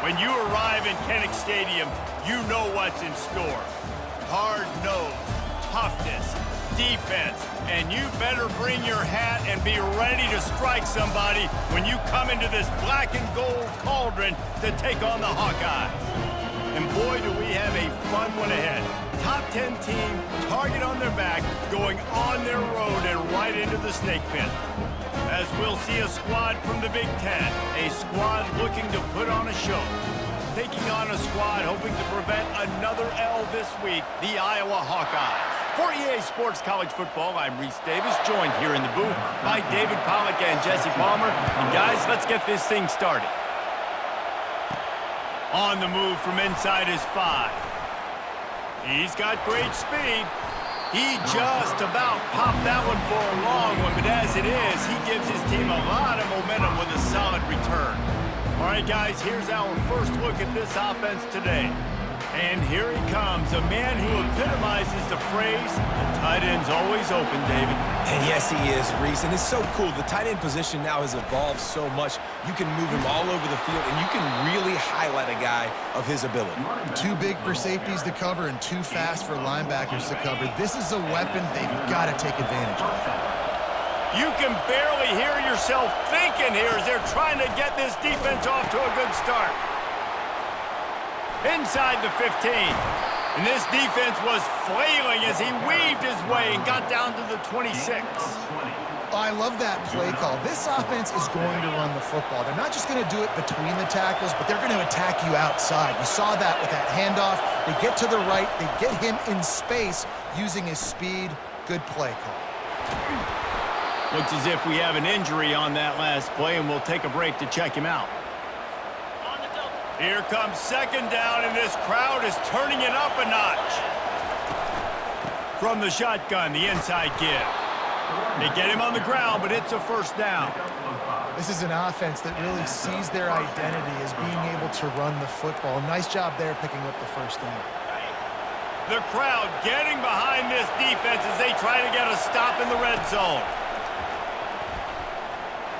When you arrive in Kinnick Stadium, you know what's in store. Hard nose, toughness, defense, and you better bring your hat and be ready to strike somebody when you come into this black and gold cauldron to take on the Hawkeyes. And boy, do we have a fun one ahead. Top 10 team, target on their back, going on their road and right into the snake pit. As we'll see a squad from the Big Ten, a squad looking to put on a show. Taking on a squad hoping to prevent another L this week, the Iowa Hawkeyes. For EA Sports College Football, I'm Reese Davis, joined here in the booth by David Pollack and Jesse Palmer. And guys, let's get this thing started. On the move from inside his 5. He's got great speed. He just about popped that one for a long one, but as it is, he gives his team a lot of momentum with a solid return. All right, guys, here's our first look at this offense today. And here he comes, a man who epitomizes the phrase, the tight end's always open, David. And yes, he is, Reese, and it's so cool. The tight end position now has evolved so much. You can move him all over the field, and you can really highlight a guy of his ability. Too big for safeties to cover and too fast for linebackers to cover. This is a weapon they've got to take advantage of. You can barely hear yourself thinking here as they're trying to get this defense off to a good start. Inside the 15. And this defense was flailing as he weaved his way and got down to the 26. I love that play call. This offense is going to run the football. They're not just going to do it between the tackles, but they're going to attack you outside. You saw that with that handoff. They get to the right. They get him in space using his speed. Good play call. Looks as if we have an injury on that last play, and we'll take a break to check him out. Here comes second down, and this crowd is turning it up a notch. From the shotgun, the inside give. They get him on the ground, but it's a first down. This is an offense that really sees their identity as being able to run the football. Nice job there picking up the first down. The crowd getting behind this defense as they try to get a stop in the red zone.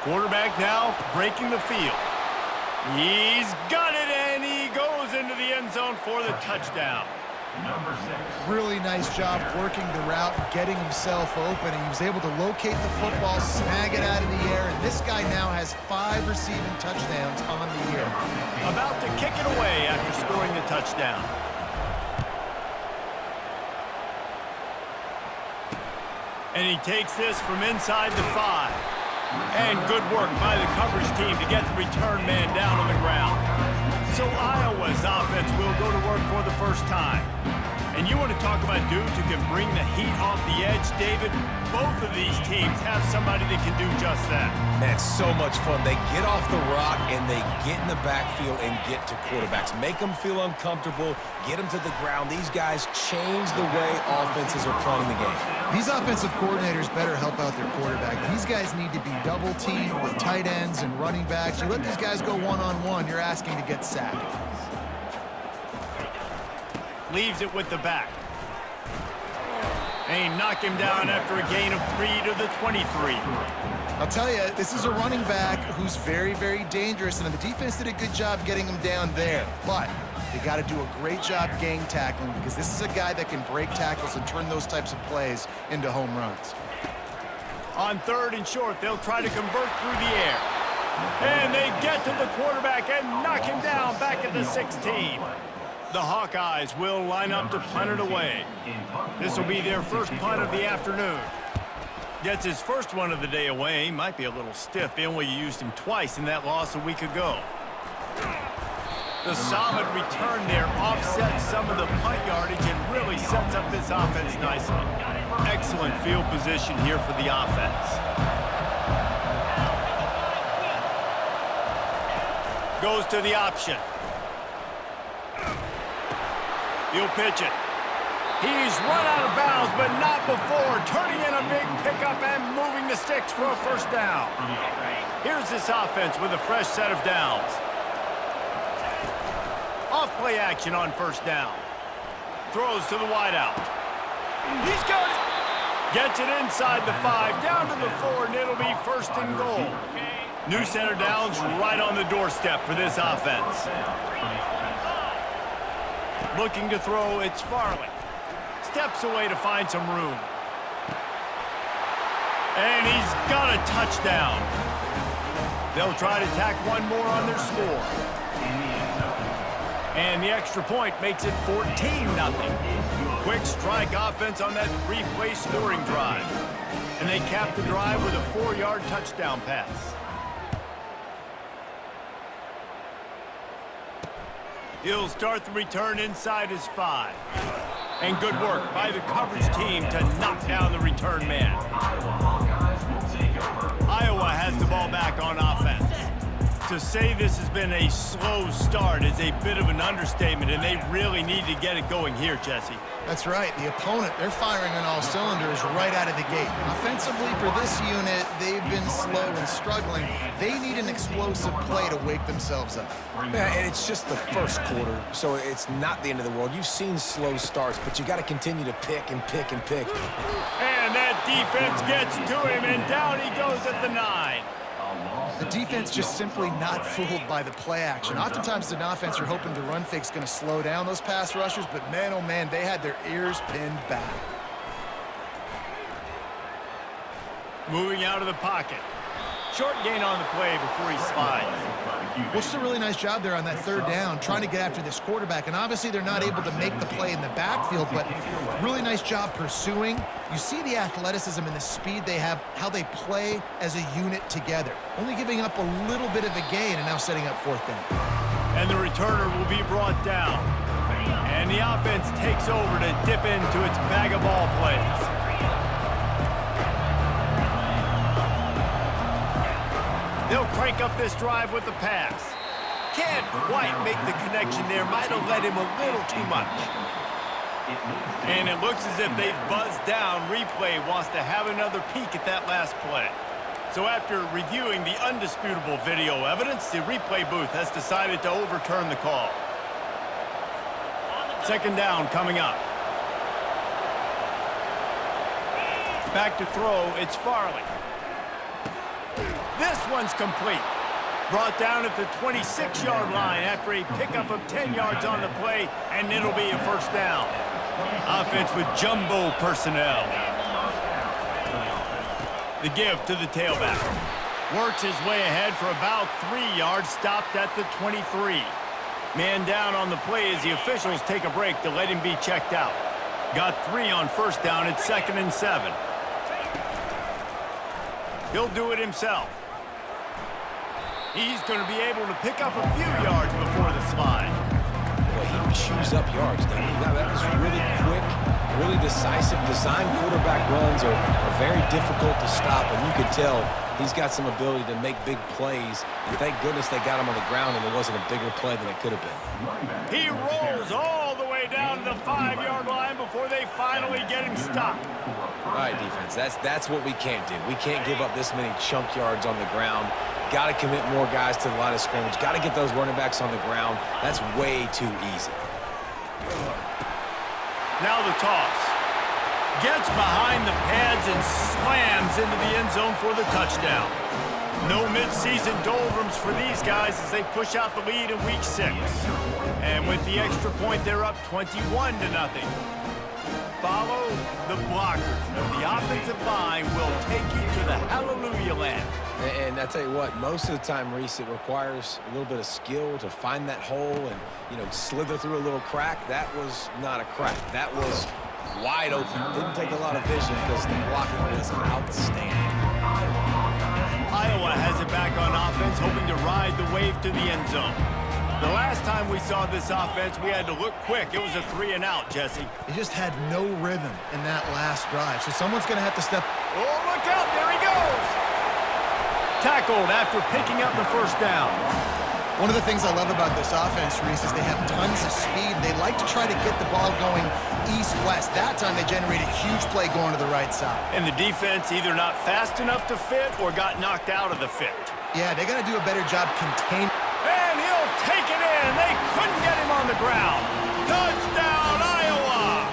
Quarterback now breaking the field. He's got it, and he goes into the end zone for the touchdown. Really nice job working the route, getting himself open, and he was able to locate the football, snag it out of the air, and this guy now has 5 receiving touchdowns on the year. About to kick it away after scoring the touchdown. And he takes this from inside the 5. And good work by the coverage team to get the return man down on the ground. So Iowa's offense will go to work for the first time. And you want to talk about dudes who can bring the heat off the edge, David? Both of these teams have somebody that can do just that. Man, so much fun. They get off the rock, and they get in the backfield and get to quarterbacks. Make them feel uncomfortable, get them to the ground. These guys change the way offenses are playing the game. These offensive coordinators better help out their quarterback. These guys need to be double-teamed with tight ends and running backs. You let these guys go one-on-one, you're asking to get sacked. Leaves it with the back. And he knocked him down after a gain of 3 to the 23. I'll tell you, this is a running back who's very, very dangerous, and the defense did a good job getting him down there. But they got to do a great job gang tackling because this is a guy that can break tackles and turn those types of plays into home runs. On 3rd and short, they'll try to convert through the air. And they get to the quarterback and knock him down back at the 16. The Hawkeyes will line up to punt it away. This will be their first punt of the afternoon. Gets his first one of the day away. Might be a little stiff. They only used him twice in that loss a week ago. The solid return there offsets some of the punt yardage and really sets up this offense nicely. Excellent field position here for the offense. Goes to the option. He'll pitch it. He's run out of bounds, but not before turning in a big pickup and moving the sticks for a first down. Here's this offense with a fresh set of downs. Off-play action on first down. Throws to the wideout. He's got it. Gets it inside the 5, down to the 4, and it'll be first and goal. New center down's right on the doorstep for this offense. Looking to throw, it's Farley. Steps away to find some room. And he's got a touchdown. They'll try to tack one more on their score. And the extra point makes it 14-0. Quick strike offense on that three-play scoring drive. And they cap the drive with a 4-yard touchdown pass. He'll start the return inside his 5. And good work by the coverage team to knock down the return man. Iowa has the ball back on offense. To say this has been a slow start is a bit of an understatement, and they really need to get it going here, Jesse. That's right. The opponent, they're firing on all cylinders right out of the gate. Offensively, for this unit, they've been slow and struggling. They need an explosive play to wake themselves up. Yeah, and it's just the first quarter, so it's not the end of the world. You've seen slow starts, but you got to continue to pick and pick and pick. And that defense gets to him, and down he goes at the 9. The defense just simply not fooled by the play action. Oftentimes, as an offense, you're hoping the run fake's going to slow down those pass rushers, but man, oh man, they had their ears pinned back. Moving out of the pocket. Short gain on the play before he slides. Well, just a really nice job there on that third down, trying to get after this quarterback. And obviously, they're not able to make the play in the backfield, but really nice job pursuing. You see the athleticism and the speed they have, how they play as a unit together. Only giving up a little bit of a gain and now setting up fourth down. And the returner will be brought down. And the offense takes over to dip into its bag of ball plays. They'll crank up this drive with the pass. Can't quite make the connection there. Might have led him a little too much. And it looks as if they've buzzed down. Replay wants to have another peek at that last play. So after reviewing the undisputable video evidence, the replay booth has decided to overturn the call. Second down coming up. Back to throw, it's Farley. This one's complete. Brought down at the 26-yard line after a pickup of 10 yards on the play, and it'll be a first down. Offense with jumbo personnel. The give to the tailback. Works his way ahead for about 3 yards, stopped at the 23. Man down on the play as the officials take a break to let him be checked out. Got 3 on first down at 2nd and 7. He'll do it himself. He's going to be able to pick up a few yards before the slide. Boy, he chews up yards, doesn't he? Now, that was really quick, really decisive. Design quarterback runs are very difficult to stop, and you could tell he's got some ability to make big plays. And thank goodness they got him on the ground and it wasn't a bigger play than it could have been. He rolls all the way down to the 5-yard line before they finally get him stopped. All right, defense, that's what we can't do. We can't give up this many chunk yards on the ground. Got to commit more guys to the line of scrimmage. Got to get those running backs on the ground. That's way too easy. Now the toss. Gets behind the pads and slams into the end zone for the touchdown. No midseason doldrums for these guys as they push out the lead in week 6. And with the extra point, they're up 21-0. Follow the blockers. The offensive line will take you to the hallelujah land. And I tell you what, most of the time, Reese, it requires a little bit of skill to find that hole and, slither through a little crack. That was not a crack. That was wide open. Didn't take a lot of vision because the blocking was outstanding. Iowa has it back on offense, hoping to ride the wave to the end zone. The last time we saw this offense, we had to look quick. It was a 3-and-out, Jesse. He just had no rhythm in that last drive, so someone's going to have to step. Oh, look out. There he goes. Tackled after picking up the first down. One of the things I love about this offense, Reese, is they have tons of speed. They like to try to get the ball going east-west. That time they generated a huge play going to the right side. And the defense either not fast enough to fit or got knocked out of the fit. Yeah, they got to do a better job containing. And he'll take it in. They couldn't get him on the ground. Touchdown, Iowa!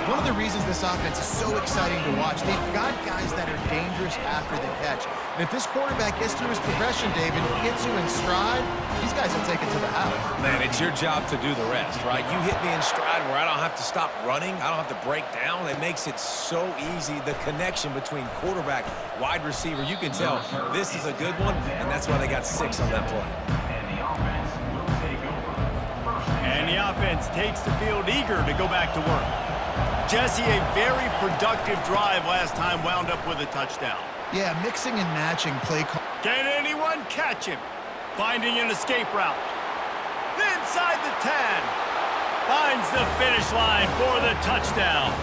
One of the reasons this offense is so exciting to watch, they've got guys that are dangerous after the catch. And if this quarterback gets through his progression, David, gets you in stride, these guys will take it to the house. Man, it's your job to do the rest, right? You hit me in stride where I don't have to stop running. I don't have to break down. It makes it so easy. The connection between quarterback, wide receiver, you can tell this is a good one, and that's why they got 6 on that play. And the offense takes the field eager to go back to work. Jesse, a very productive drive last time wound up with a touchdown. Yeah, mixing and matching play call. Can anyone catch him? Finding an escape route. Inside the 10. Finds the finish line for the touchdown.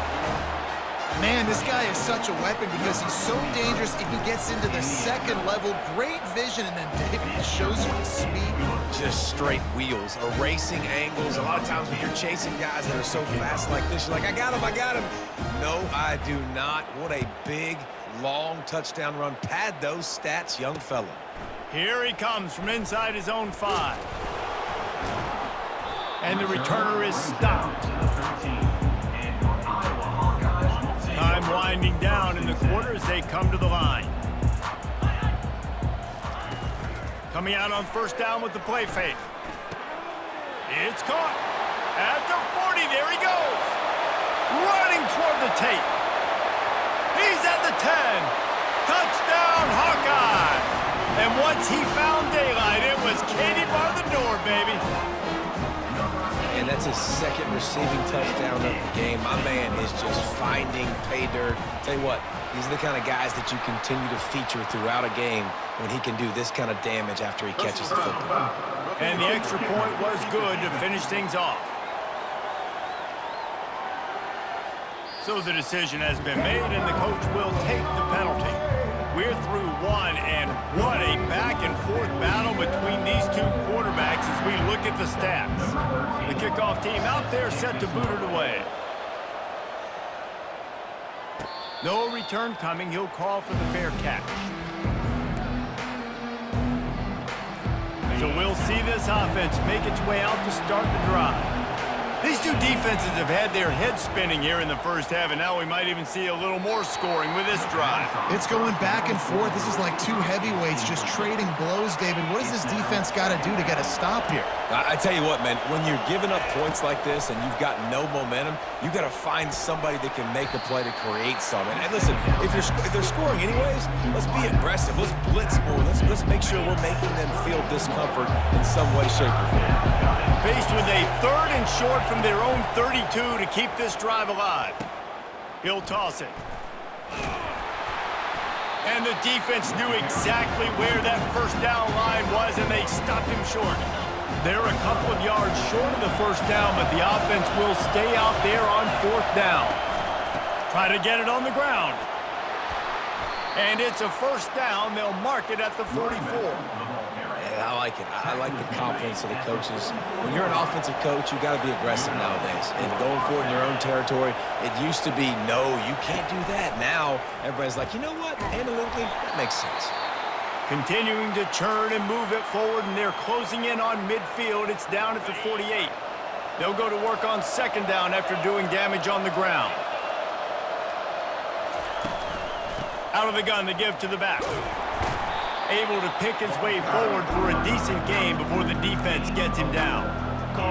Man, this guy is such a weapon because he's so dangerous if he gets into the second level. Great vision, and then David shows you his speed. Just straight wheels, erasing angles. A lot of times when you're chasing guys that are so fast like this, you're like, I got him, I got him. No, I do not. What a big, long touchdown run. Pad those stats, young fella. Here he comes from inside his own 5. And the returner is stopped. Time winding down in the quarter as they come to the line. Coming out on first down with the play fake. It's caught. At the 40, there he goes. Running toward the tape. He's at the 10. Touchdown, Hawkeye. And once he found daylight, it was Katie bar the door, baby. And that's his second receiving touchdown of the game. My man is just finding pay dirt. Tell you what, these are the kind of guys that you continue to feature throughout a game when he can do this kind of damage after he catches the football. And the extra point was good to finish things off. So the decision has been made, and the coach will take the penalty. We're through one, and what a back-and-forth battle between these two quarterbacks as we look at the stats. The kickoff team out there set to boot it away. No return coming. He'll call for the fair catch. So we'll see this offense make its way out to start the drive. These two defenses have had their heads spinning here in the first half, and now we might even see a little more scoring with this drive. It's going back and forth. This is like two heavyweights just trading blows, David. What does this defense got to do to get a stop here? I tell you what, man, when you're giving up points like this and you've got no momentum, you got to find somebody that can make a play to create something. And listen, if they're scoring anyways, let's be aggressive. Let's blitz more. Let's make sure we're making them feel discomfort in some way, shape, or form. Faced with a 3rd and short from their own 32 to keep this drive alive. He'll toss it. And the defense knew exactly where that first down line was, and they stopped him short. They're a couple of yards short of the first down, but the offense will stay out there on 4th down. Try to get it on the ground. And it's a first down. They'll mark it at the 44. I like it. I like the confidence of the coaches. When you're an offensive coach, you got to be aggressive nowadays. And going forward in your own territory, it used to be, no, you can't do that. Now, everybody's like, you know what? Analytically, that makes sense. Continuing to churn and move it forward, and they're closing in on midfield. It's down at the 48. They'll go to work on 2nd down after doing damage on the ground. Out of the gun to give to the back. Able to pick his way forward for a decent gain before the defense gets him down.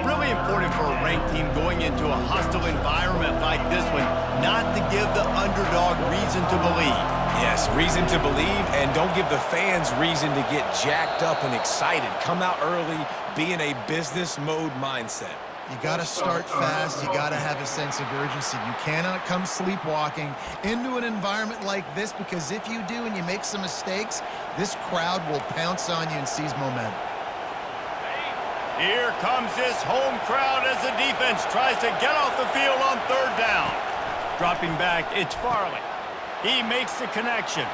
Really important for a ranked team going into a hostile environment like this one, not to give the underdog reason to believe. Yes, reason to believe, and don't give the fans reason to get jacked up and excited. Come out early, be in a business mode mindset. You got to start fast. You got to have a sense of urgency. You cannot come sleepwalking into an environment like this, because if you do and you make some mistakes, this crowd will pounce on you and seize momentum. Here comes this home crowd as the defense tries to get off the field on 3rd down. Dropping back, it's Farley. He makes the connection.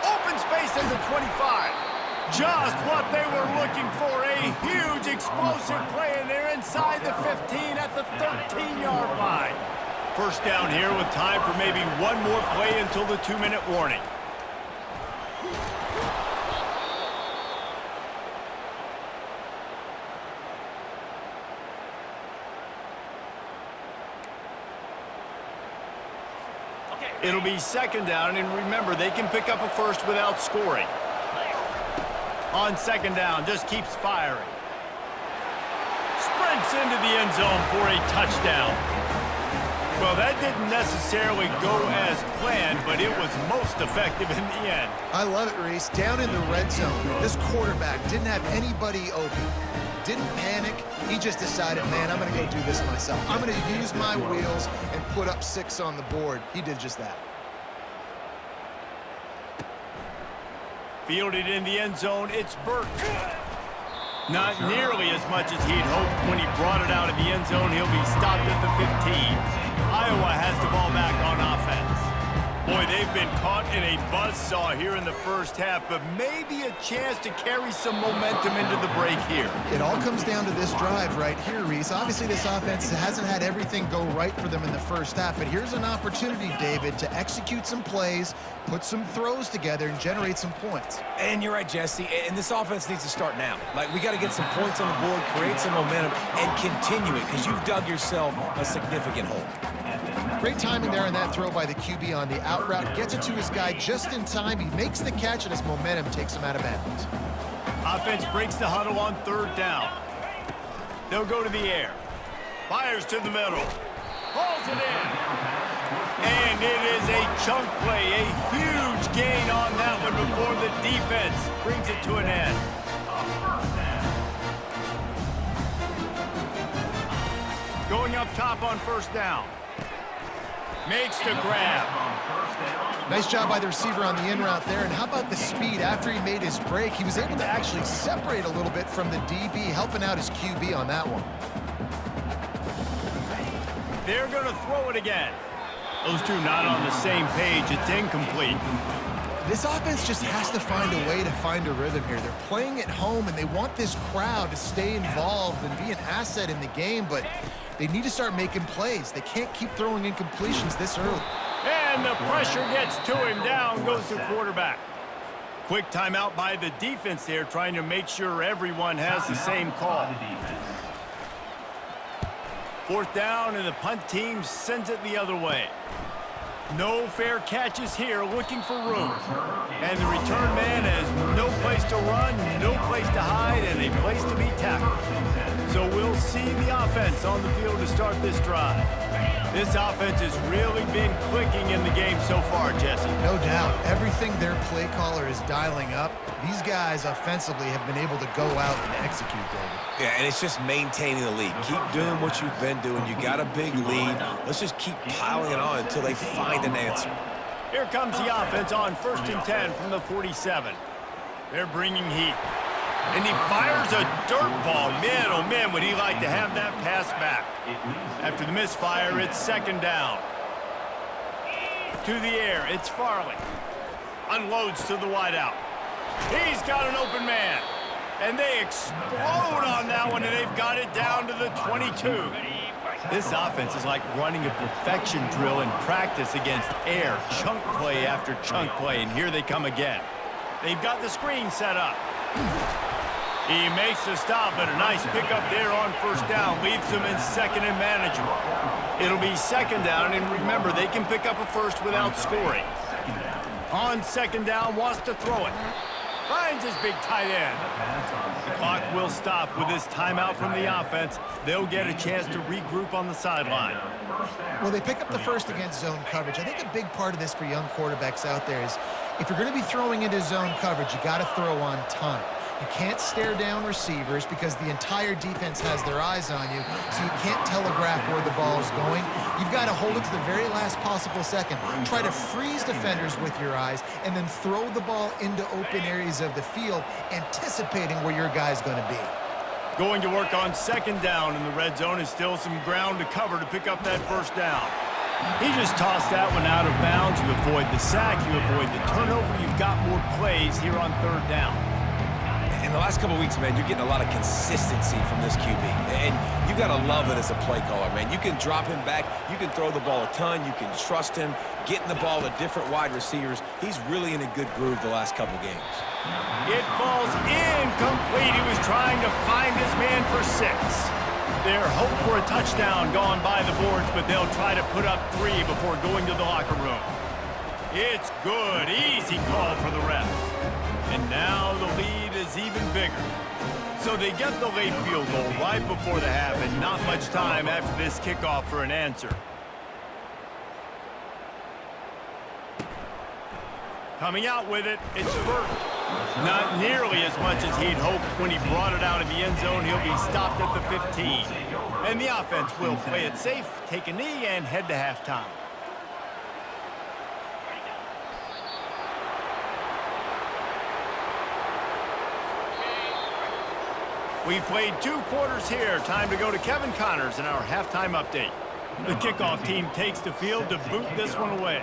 Open space at the 25. Just what they were looking for, a huge explosive play, and they're inside the 15 at the 13-yard line. First down here with time for maybe one more play until the 2-minute warning. It'll be second down, and remember, they can pick up a first without scoring. On second down, just keeps firing. Sprints into the end zone for a touchdown. Well, that didn't necessarily go as planned, but it was most effective in the end. I love it, Reese. Down in the red zone, this quarterback didn't have anybody open. Didn't panic. He just decided, man, I'm going to go do this myself. I'm going to use my wheels and put up 6 on the board. He did just that. Fielded in the end zone, it's Burt. Not nearly as much as he'd hoped when he brought it out of the end zone. He'll be stopped at the 15. Iowa has the ball back on offense. Boy, they've been caught in a buzzsaw here in the first half, but maybe a chance to carry some momentum into the break here. It all comes down to this drive right here, Reese. Obviously, this offense hasn't had everything go right for them in the first half, but here's an opportunity, David, to execute some plays, put some throws together, and generate some points. And you're right, Jesse, and this offense needs to start now. Like, we got to get some points on the board, create some momentum, and continue it, because you've dug yourself a significant hole. Great timing there on that throw by the QB on the out route. Gets it to his guy just in time. He makes the catch, and his momentum takes him out of bounds. Offense breaks the huddle on third down. They'll go to the air. Fires to the middle. Pulls it in. And it is a chunk play. A huge gain on that one before the defense brings it to an end. Going up top on first down. Makes the grab. Nice job by the receiver on the in route there. And how about the speed after he made his break? He was able to actually separate a little bit from the DB, helping out his QB on that one. They're going to throw it again. Those two not on the same page. It's incomplete. This offense just has to find a way to find a rhythm here. They're playing at home, and they want this crowd to stay involved and be an asset in the game, but they need to start making plays. They can't keep throwing incompletions this early. And the pressure gets to him. Down goes the quarterback. Quick timeout by the defense there, trying to make sure everyone has the same call. Fourth down, and the punt team sends it the other way. No fair catches here, looking for room. And the return man has no place to run, no place to hide, and a place to be tackled. So we'll see the offense on the field to start this drive. This offense has really been clicking in the game so far, Jesse. No doubt. Everything their play caller is dialing up, these guys offensively have been able to go out and execute, David. Yeah, and it's just maintaining the lead. Keep doing what you've been doing. You got a big lead. Let's just keep piling it on until they find an answer. Here comes the offense on 1st and 10 from the 47. They're bringing heat. And he fires a dirt ball. Man, oh man, would he like to have that pass back. After the misfire, it's second down. To the air, it's Farley. Unloads to the wideout. He's got an open man. And they explode on that one, and they've got it down to the 22. This offense is like running a perfection drill in practice against air. Chunk play after chunk play, and here they come again. They've got the screen set up. He makes the stop, but a nice pickup there on first down. Leaves them in second and manageable. It'll be second down, and remember, they can pick up a first without scoring. On second down, wants to throw it. Finds his big tight end. The clock will stop with this timeout from the offense. They'll get a chance to regroup on the sideline. Well, they pick up the first against zone coverage. I think a big part of this for young quarterbacks out there is if you're going to be throwing into zone coverage, you got to throw on time. You can't stare down receivers because the entire defense has their eyes on you, so you can't telegraph where the ball is going. You've got to hold it to the very last possible second. Try to freeze defenders with your eyes and then throw the ball into open areas of the field, anticipating where your guy's going to be. Going to work on second down in the red zone is still some ground to cover to pick up that first down. He just tossed that one out of bounds. You avoid the sack, you avoid the turnover. You've got more plays here on third down. In the last couple of weeks, man, you're getting a lot of consistency from this QB. And you got to love it as a play caller, man. You can drop him back. You can throw the ball a ton. You can trust him, getting the ball to different wide receivers. He's really in a good groove the last couple games. It falls incomplete. He was trying to find his man for 6. there. Hope for a touchdown gone by the boards, but they'll try to put up 3 before going to the locker room. It's good. Easy call for the refs. And now the lead is even bigger. So they get the late field goal right before the half, and not much time after this kickoff for an answer. Coming out with it, it's Burt. Not nearly as much as he'd hoped when he brought it out of the end zone. He'll be stopped at the 15. And the offense will play it safe, take a knee, and head to halftime. We've played 2 quarters here. Time to go to Kevin Connors in our halftime update. The kickoff team takes the field to boot this one away.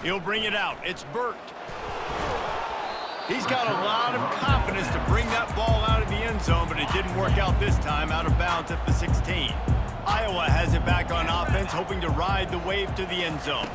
He'll bring it out. It's Burt. He's got a lot of confidence to bring that ball out of the end zone, but it didn't work out this time, out of bounds at the 16. Iowa has it back on offense, hoping to ride the wave to the end zone.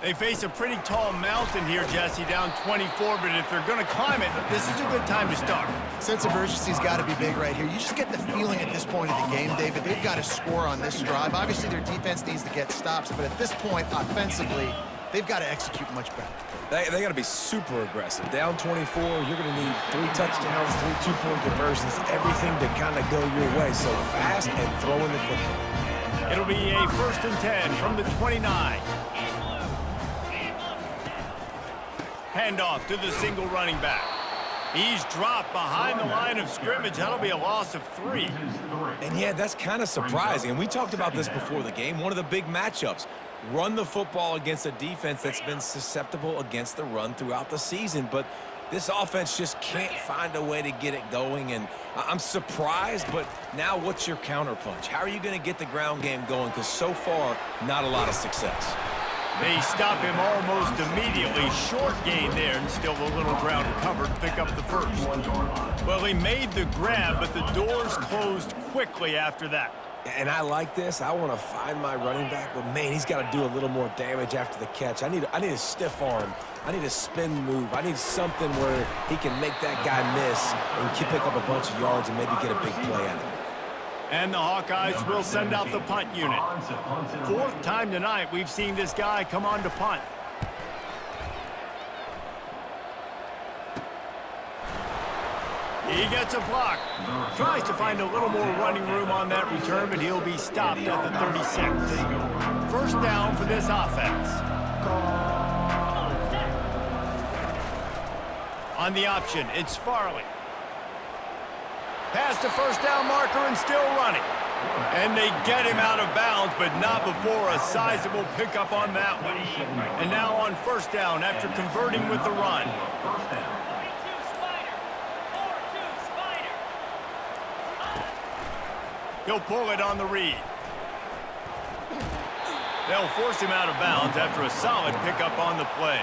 They face a pretty tall mountain here, Jesse, down 24, but if they're going to climb it, this is a good time to start. Sense of urgency's got to be big right here. You just get the feeling at this point of the game, David, they've got to score on this drive. Obviously, their defense needs to get stops, but at this point, offensively, they've got to execute much better. They got to be super aggressive. Down 24, you're going to need 3 touchdowns, 3 two-point conversions, everything to kind of go your way. So fast and throwing the football. It'll be a 1st and 10 from the 29. Handoff to the single running back. He's dropped behind the line of scrimmage. That'll be a loss of 3. And yeah, that's kind of surprising. And we talked about this before the game. One of the big matchups. Run the football against a defense that's been susceptible against the run throughout the season. But this offense just can't find a way to get it going. And I'm surprised, but now what's your counterpunch? How are you going to get the ground game going? Because so far, not a lot of success. They stop him almost immediately. Short gain there, and still a little ground to cover to pick up the first. Well, he made the grab, but the doors closed quickly after that. And I like this. I want to find my running back, but man, he's got to do a little more damage after the catch. I need a stiff arm. I need a spin move. I need something where he can make that guy miss and pick up a bunch of yards and maybe get a big play out of it. And the Hawkeyes will send out the punt unit. 4th time tonight we've seen this guy come on to punt. He gets a block. Tries to find a little more running room on that return, but he'll be stopped at the 36. 1st down for this offense. On the option, it's Farley. Past the 1st down marker and still running. And they get him out of bounds, but not before a sizable pickup on that one. And now on 1st down after converting with the run. He'll pull it on the read. They'll force him out of bounds after a solid pickup on the play.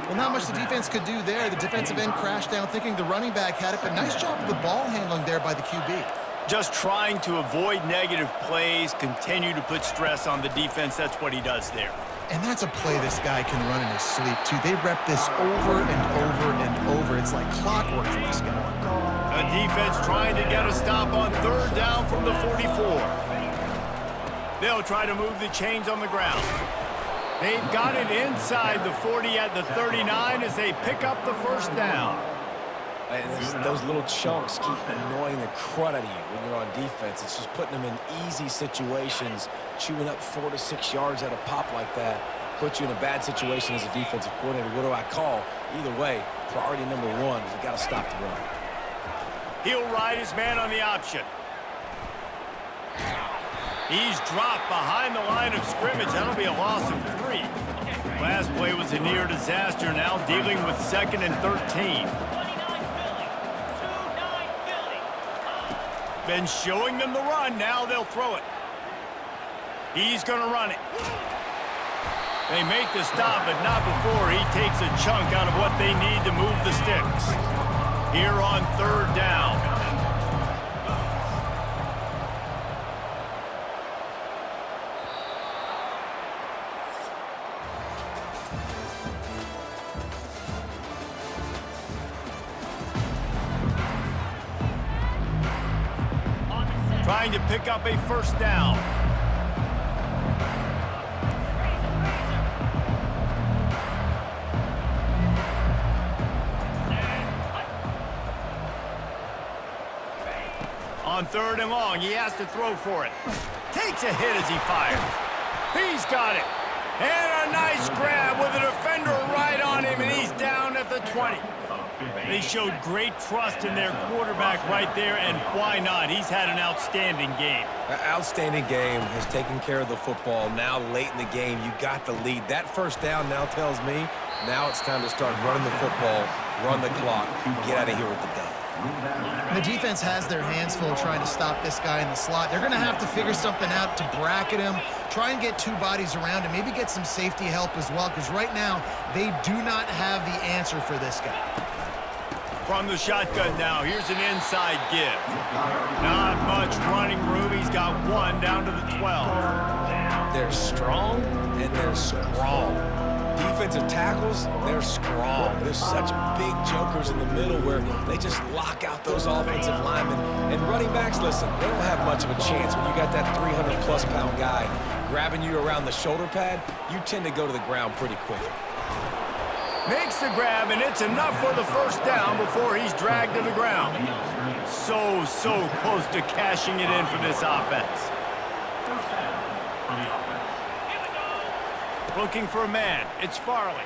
Well, not much the defense could do there. The defensive end crashed down thinking the running back had it, but nice job of the ball handling there by the QB. Just trying to avoid negative plays, continue to put stress on the defense. That's what he does there. And that's a play this guy can run in his sleep, too. They rep this over and over and over. It's like clockwork for this guy. The defense trying to get a stop on 3rd down from the 44. They'll try to move the chains on the ground. They've got it inside the 40 at the 39 as they pick up the 1st down. And those little chunks keep annoying the crud out of you when you're on defense. It's just putting them in easy situations, chewing up 4 to 6 yards at a pop like that, puts you in a bad situation as a defensive coordinator. What do I call? Either way, priority number 1 is you got to stop the run. He'll ride his man on the option. He's dropped behind the line of scrimmage. That'll be a loss of 3. Last play was a near disaster. Now dealing with 2nd and 13. Been showing them the run. Now they'll throw it. He's going to run it. They make the stop, but not before he takes a chunk out of what they need to move the sticks. Here on 3rd down. trying to pick up a first down. On 3rd and long, he has to throw for it. Takes a hit as he fires. He's got it. And a nice grab with a defender right on him, and he's down at the 20. They showed great trust in their quarterback right there, and why not? He's had an outstanding game. An outstanding game, has taken care of the football. Now late in the game, you got the lead. That first down now tells me now it's time to start running the football, run the clock, get out of here with the day. The defense has their hands full trying to stop this guy in the slot. They're going to have to figure something out to bracket him, try and get 2 bodies around him, maybe get some safety help as well, because right now they do not have the answer for this guy. From the shotgun now, here's an inside give. Not much running room. He's got 1 down to the 12. They're strong and they're strong. Defensive tackles, they're strong. There's such big jokers in the middle where they just lock out those offensive linemen. And running backs, listen, they don't have much of a chance when you got that 300-plus pound guy grabbing you around the shoulder pad. You tend to go to the ground pretty quickly. Makes the grab, and it's enough for the first down before he's dragged to the ground. So close to cashing it in for this offense. Looking for a man. It's Farley.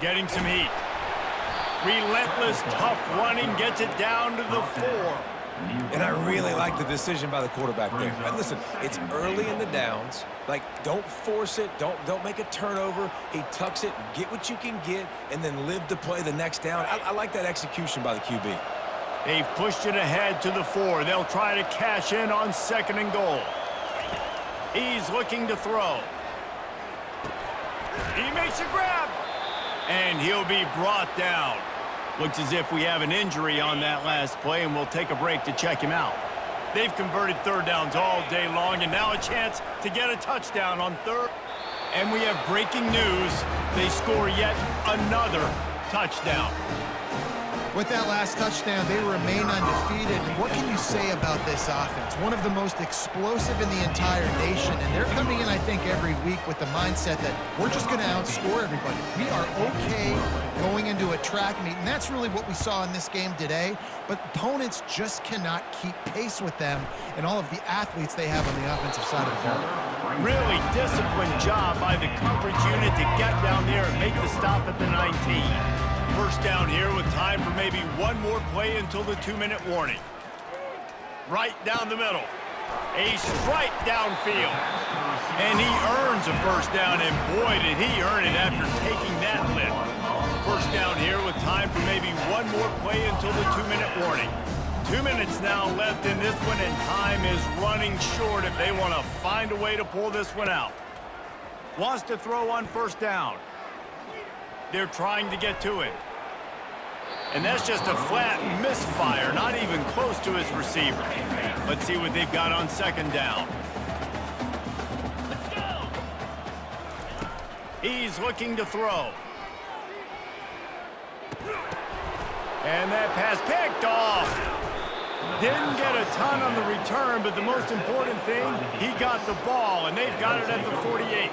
Getting some heat. Relentless, tough running, gets it down to the 4. And I really like the decision by the quarterback there. And listen, it's early in the downs. Like, don't force it. Don't make a turnover. He tucks it, get what you can get, and then live to play the next down. I like that execution by the QB. They've pushed it ahead to the 4. They'll try to cash in on 2nd and goal. He's looking to throw. He makes a grab, and he'll be brought down. Looks as if we have an injury on that last play, and we'll take a break to check him out. They've converted 3rd downs all day long, and now a chance to get a touchdown on 3rd. And we have breaking news. They score yet another touchdown. With that last touchdown, they remain undefeated. What can you say about this offense? One of the most explosive in the entire nation, and they're coming in, I think, every week with the mindset that we're just going to outscore everybody. We are okay going into a track meet, and that's really what we saw in this game today, but opponents just cannot keep pace with them and all of the athletes they have on the offensive side of the ball. Really disciplined job by the coverage unit to get down there and make the stop at the 19. First down here with time for maybe one more play until the 2-minute warning. Right down the middle. A strike downfield. And he earns a first down, and boy, did he earn it after taking that lift. First down here with time for maybe one more play until the 2-minute warning. 2 minutes now left in this one, and time is running short if they want to find a way to pull this one out. Wants to throw on first down. They're trying to get to it. And that's just a flat misfire, not even close to his receiver. Let's see what they've got on 2nd down. He's looking to throw. And that pass picked off. Didn't get a ton on the return, but the most important thing, he got the ball, and they've got it at the 48.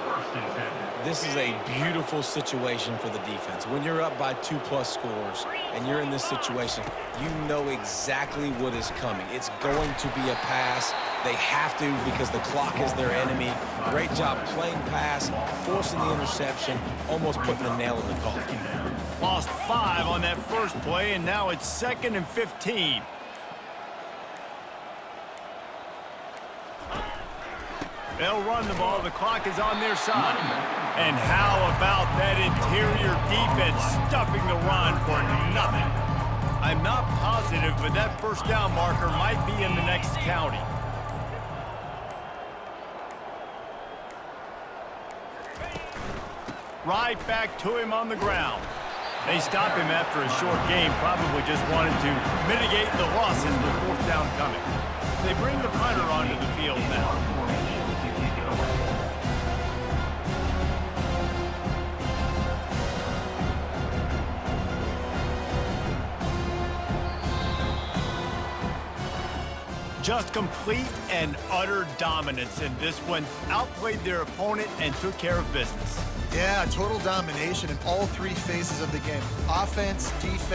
This is a beautiful situation for the defense. When you're up by 2+ scores and you're in this situation, you know exactly what is coming. It's going to be a pass. They have to because the clock is their enemy. Great job playing pass, forcing the interception, almost putting a nail in the coffin. Lost 5 on that first play, and now it's 2nd and 15. They'll run the ball. The clock is on their side. And how about that interior defense stuffing the run for nothing? I'm not positive, but that first down marker might be in the next county. Right back to him on the ground. They stop him after a short game, probably just wanted to mitigate the losses with 4th down coming. They bring the punter onto the field now. Just complete and utter dominance in this one. Outplayed their opponent and took care of business. Yeah, total domination in all three phases of the game. Offense, defense.